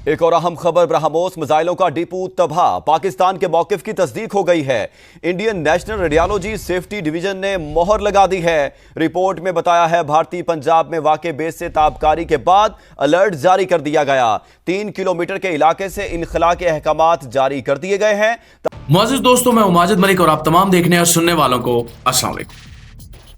ایک اور اہم خبر، برہموس میزائلوں کا ڈپو تباہ، پاکستان کے موقف کی تصدیق ہو گئی ہے۔ Indian national radiology safety division نے مہر لگا دی ہے۔ رپورٹ میں بتایا ہے بھارتی پنجاب میں واقع بیس سے تابکاری کے بعد الرٹ جاری کر دیا گیا۔ 3 کلومیٹر کے علاقے سے انخلاء کے احکامات جاری کر دیے گئے ہیں۔ معزز دوستو، میں ماجد ملک اور آپ تمام دیکھنے اور سننے والوں کو السلام علیکم۔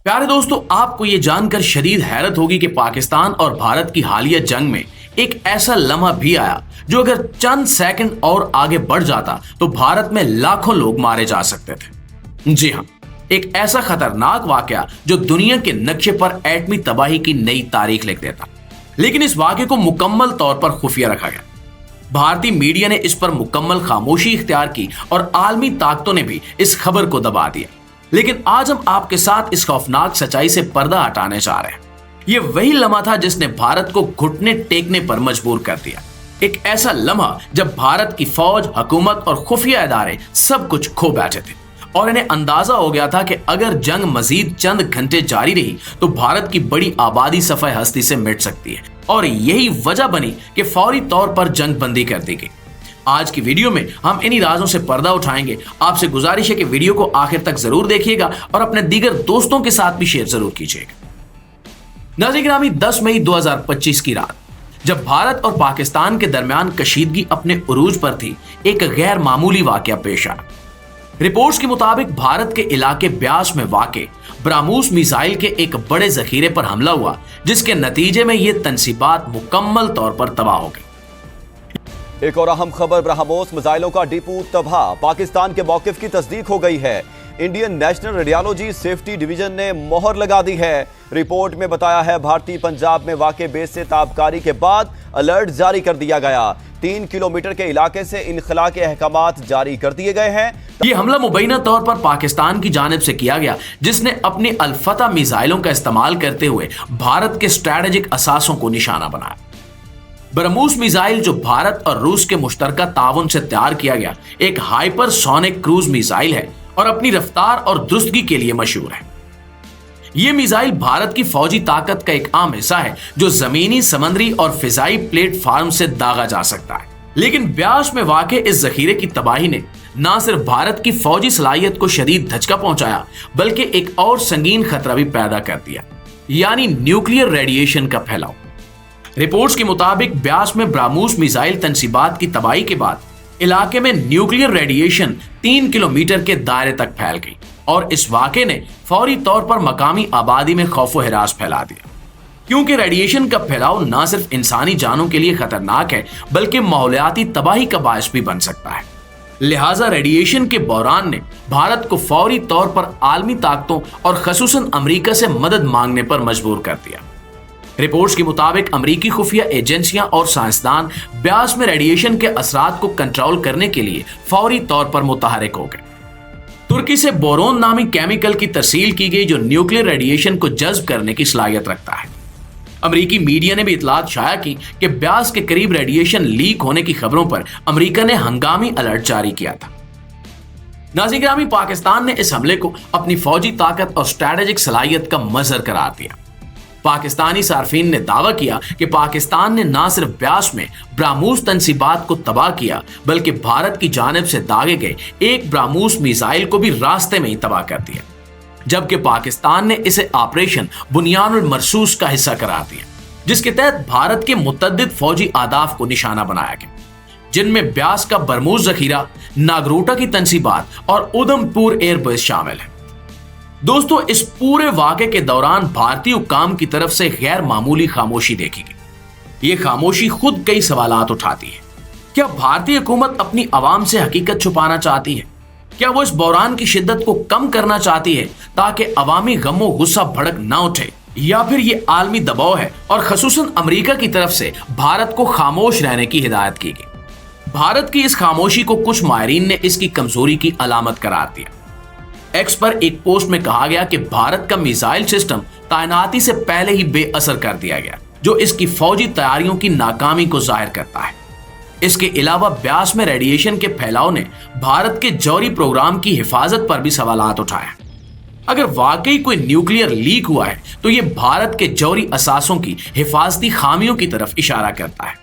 پیارے دوستو، آپ کو یہ جان کر شدید حیرت ہوگی کہ پاکستان اور بھارت کی حالیہ جنگ میں ایک ایسا لمحہ بھی آیا جو اگر چند سیکنڈ اور آگے بڑھ جاتا تو بھارت میں لاکھوں لوگ مارے جا سکتے تھے۔ جی ہاں، ایک ایسا خطرناک واقعہ جو دنیا کے نقشے پر ایٹمی تباہی کی نئی تاریخ لکھ دیتا، لیکن اس واقعے کو مکمل طور پر خفیہ رکھا گیا۔ بھارتی میڈیا نے اس پر مکمل خاموشی اختیار کی اور عالمی طاقتوں نے بھی اس خبر کو دبا دیا، لیکن آج ہم آپ کے ساتھ اس خوفناک سچائی سے پردہ ہٹانے جا رہے ہیں۔ یہ وہی لمحہ تھا جس نے بھارت کو گھٹنے ٹیکنے پر مجبور کر دیا، ایک ایسا لمحہ جب بھارت کی فوج، حکومت اور خفیہ ادارے سب کچھ کھو بیٹھے تھے اور انہیں اندازہ ہو گیا تھا کہ اگر جنگ مزید چند گھنٹے جاری رہی تو بھارت کی بڑی آبادی صفحہ ہستی سے مٹ سکتی ہے، اور یہی وجہ بنی کہ فوری طور پر جنگ بندی کر دی گئی۔ آج کی ویڈیو میں ہم انہی رازوں سے پردہ اٹھائیں گے۔ آپ سے گزارش ہے کہ ویڈیو کو آخر تک ضرور دیکھیے گا اور اپنے دیگر دوستوں کے ساتھ بھی شیئر ضرور کیجیے گا۔ ناظرین گرامی، 10 مئی 2025 کی رات جب بھارت اور پاکستان کے درمیان کشیدگی اپنے عروج پر تھی، ایک غیر معمولی واقعہ پیش آیا۔ رپورٹس کے مطابق بھارت کے علاقے بیاس میں واقع برہموس میزائل کے ایک بڑے ذخیرے پر حملہ ہوا، جس کے نتیجے میں یہ تنصیبات مکمل طور پر تباہ ہو گئی۔ ایک اور اہم خبر، برہموس میزائلوں کا ڈپو تباہ، پاکستان کے موقف کی تصدیق ہو گئی ہے۔ Indian national radiology safety division نے مہر لگا دی ہے۔ رپورٹ میں بتایا ہے بھارتی پنجاب میں واقع بیس سے تابکاری کے بعد الرٹ جاری کر دیا گیا۔ 3 کلومیٹر کے علاقے سے انخلاء کے احکامات جاری کر دیے گئے ہیں۔ یہ حملہ مبینہ طور پر پاکستان کی جانب سے کیا گیا، جس نے اپنی الفتح میزائلوں کا استعمال کرتے ہوئے بھارت کے اسٹریٹجک اثاثوں کو نشانہ بنایا۔ برہموس میزائل، جو بھارت اور روس کے مشترکہ تعاون سے تیار کیا گیا ایک ہائپر سونک کروز میزائل ہے اور اپنی رفتار اور درستگی کے لیے مشہور ہے۔ یہ میزائل بھارت کی فوجی طاقت کا ایک عام حصہ ہے جو زمینی، سمندری اور فضائی پلیٹ فارم سے داغا جا سکتا ہے۔ لیکن بیاس میں واقع اس ذخیرے کی تباہی نے نہ صرف بھارت کی فوجی صلاحیت کو شدید دھچکا پہنچایا، بلکہ ایک اور سنگین خطرہ بھی پیدا کر دیا، یعنی نیوکلیئر ریڈیشن کا پھیلاؤ۔ رپورٹس کے مطابق بیاس میں برہموس میزائل تنصیبات کی تباہی کے بعد علاقے میں نیوکلیئر ریڈیشن 3 کلومیٹر کے دائرے تک پھیل گئی، اور اس واقعے نے فوری طور پر مقامی آبادی میں خوف و ہراس پھیلا دیا، کیونکہ ریڈیشن کا پھیلاؤ نہ صرف انسانی جانوں کے لیے خطرناک ہے بلکہ ماحولیاتی تباہی کا باعث بھی بن سکتا ہے۔ لہٰذا ریڈیشن کے بحران نے بھارت کو فوری طور پر عالمی طاقتوں اور خصوصاً امریکہ سے مدد مانگنے پر مجبور کر دیا۔ رپورٹس کے مطابق امریکی خفیہ ایجنسیاں اور سائنسدان بیاس میں ریڈیشن کے اثرات کو کنٹرول کرنے کے لیے فوری طور پر متحرک ہو گئے۔ ترکی سے بورون نامی کیمیکل کی ترسیل کی گئی جو نیوکلیئر ریڈیشن کو جذب کرنے کی صلاحیت رکھتا ہے۔ امریکی میڈیا نے بھی اطلاعات شائع کی کہ بیاس کے قریب ریڈیشن لیک ہونے کی خبروں پر امریکہ نے ہنگامی الرٹ جاری کیا تھا۔ ناظرین گرامی، پاکستان نے اس حملے کو اپنی فوجی طاقت اور اسٹریٹجک صلاحیت کا مظہر قرار دیا۔ پاکستانی صارفین نے دعویٰ کیا کہ پاکستان نے نہ صرف بیاس میں برہموس تنصیبات کو تباہ کیا بلکہ بھارت کی جانب سے داغے گئے ایک برہموس میزائل کو بھی راستے میں ہی تباہ کر دیا، جبکہ پاکستان نے اسے آپریشن بنیان المرصوص کا حصہ قرار دیا، جس کے تحت بھارت کے متعدد فوجی اہداف کو نشانہ بنایا گیا، جن میں بیاس کا برہموس ذخیرہ، ناگروٹا کی تنصیبات اور ادھم پور ایئر بیس شامل ہے۔ دوستو، اس پورے واقعے کے دوران بھارتی حکام کی طرف سے غیر معمولی خاموشی دیکھی گئی۔ یہ خاموشی خود کئی سوالات اٹھاتی ہے۔ کیا بھارتی حکومت اپنی عوام سے حقیقت چھپانا چاہتی ہے؟ کیا وہ اس بحران کی شدت کو کم کرنا چاہتی ہے تاکہ عوامی غم و غصہ بھڑک نہ اٹھے، یا پھر یہ عالمی دباؤ ہے اور خصوصاً امریکہ کی طرف سے بھارت کو خاموش رہنے کی ہدایت کی گئی؟ بھارت کی اس خاموشی کو کچھ ماہرین نے اس کی کمزوری کی علامت قرار دیا۔ ایکس پر ایک پوسٹ میں کہا گیا کہ بھارت کا میزائل سسٹم تعیناتی سے پہلے ہی بے اثر کر دیا گیا، جو اس کی فوجی تیاریوں کی ناکامی کو ظاہر کرتا ہے۔ اس کے علاوہ بیاس میں ریڈیشن کے پھیلاؤ نے بھارت کے جوہری پروگرام کی حفاظت پر بھی سوالات اٹھائے۔ اگر واقعی کوئی نیوکلیئر لیک ہوا ہے تو یہ بھارت کے جوہری اثاثوں کی حفاظتی خامیوں کی طرف اشارہ کرتا ہے۔